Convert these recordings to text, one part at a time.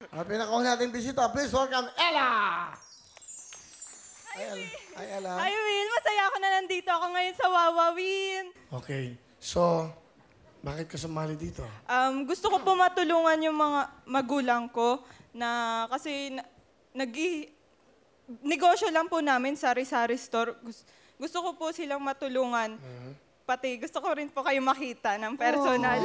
Pinakauna natin bisita. Please welcome Ella! Hi, Ella. Hi, Will. Masaya ako na nandito ako ngayon sa Wawawin. Okay. So, bakit ka sumali dito? Gusto ko po matulungan yung mga magulang ko na kasi negosyo lang po namin, sari-sari store. Gusto ko po silang matulungan. Pati gusto ko rin po kayo makita ng personal.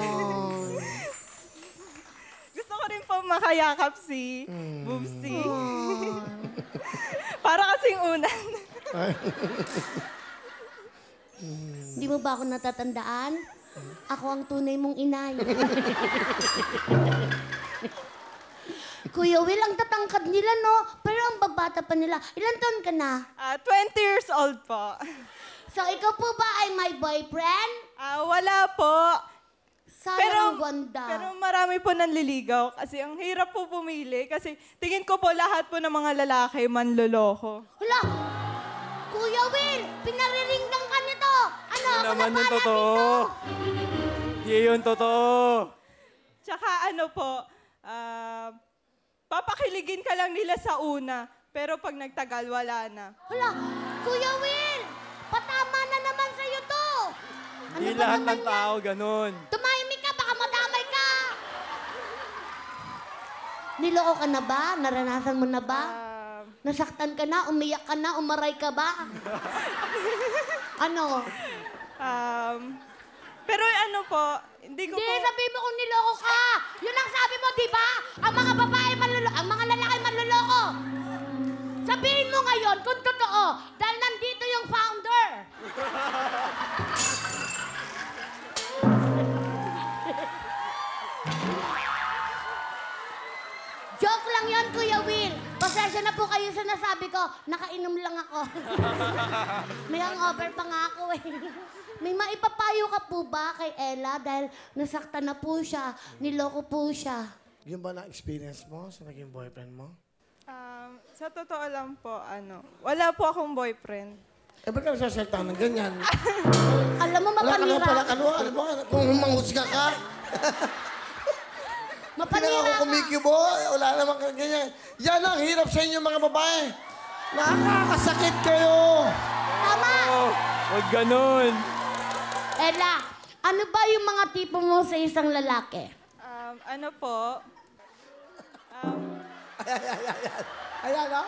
Gusto ko rin po makayakap si Boobsy. Para kasing unan. Di mo ba ako natatandaan? Ako ang tunay mong inay. Kuya Will, ang tatangkad nila, no? Pero ang babata pa nila. Ilan taon ka na? 20 years old po. So, ikaw po ba ay my boyfriend? Wala po. Sayang ang ganda. Pero marami po nanliligaw kasi ang hirap po pumili kasi tingin ko po lahat po ng mga lalaki manloloko. Hala! Kuya Will, pinariringgan ka nito! Ano? Hindi naman yung totoo. Hindi yun totoo. Tsaka ano po, papakiligin ka lang nila sa una, pero pag nagtagal, wala na. Hala! Kuya Will! Patama na naman sa'yo to! Hindi lahat ng tao ganun. Tumahimik ka, baka madamay ka! Niloko ka na ba? Naranasan mo na ba? Nasaktan ka na? Umiyak ka na? Umaray ka ba? Ano? Pero ano po, hindi ko Hindi, po... sabihin mo kung niloko ka! Yun ang sabi mo, di ba? Ang mga babae manloloko, ang mga lalaki manloloko! Sabihin mo ngayon kung totoo, dahil nandito yung founder! Joke lang yan, Kuya Will. Pasensya na po kayo sa nasabi ko. Nakainom lang ako. May hangover pa nga ako eh. May maipapayo ka po ba kay Ella dahil nasaktan na po siya, niloko po siya? Yung ba na-experience mo sa naging boyfriend mo? Sa totoo lang po, wala po akong boyfriend. Ba't ka nagsasalita ng ganyan? Alam mo, Wala ka mapanira. na pala, ano ba? Kung manghusga ka? Mapanira Hindi ka. ako kumikibo. Wala naman ka ganyan. Yan ang hirap sa inyo mga babae. Nakakasakit kayo. Tama! Huwag ganun. Ella, ano ba yung mga tipo mo sa isang lalaki? Ano po, Ayan, no?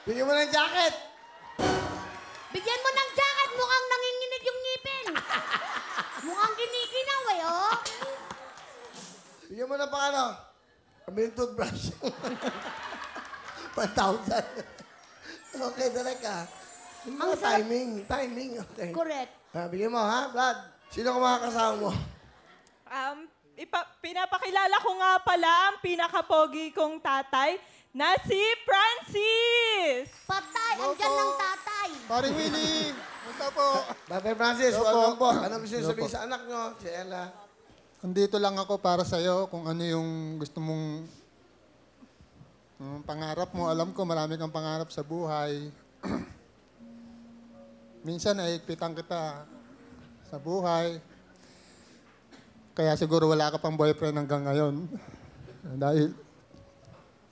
Bigyan mo ng jacket. Bigyan mo ng jacket, mukhang nanginginig yung ngipin. Mukhang kinikinaw eh, oh. Bigyan mo ng pang ano? Kami yung toothbrush. 1,000. Okay, direct ka. Ang timing, okay. Correct. Bigyan mo, ha, Vlad? Sino ka mga kasama mo? pinapakilala ko nga pala ang pinakapogi kong tatay na si Francis! Patay, andyan ng tatay. Paring Willie! Punta po. Tatay Francis, Opo. welcome po. Ano gusto niyo Opo. sabihin sa anak niyo, si Ella? Andito lang ako para sa'yo kung ano yung gusto mong pangarap mo. Alam ko marami kang pangarap sa buhay. Minsan nahigpitan kita sa buhay. Kaya siguro wala ka pang boyfriend hanggang ngayon. Dahil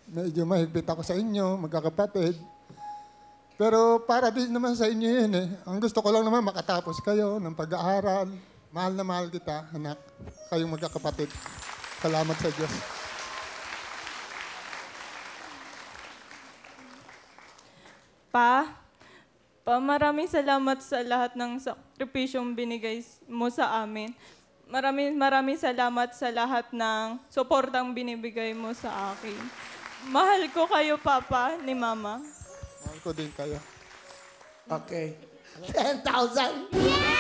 medyo mahigpit ako sa inyo, magkakapatid. Pero para din naman sa inyo yun eh. Ang gusto ko lang naman makatapos kayo ng pag-aaral. Mahal na mahal kita, anak. Kayong magkakapatid. Salamat sa Diyos. Pa, maraming salamat sa lahat ng sakripisyong binigay mo sa amin. Maraming salamat sa lahat ng suportang binibigay mo sa akin. Mahal ko kayo, Papa, ni Mama. Mahal ko din kayo. Okay. 10,000. Yeah!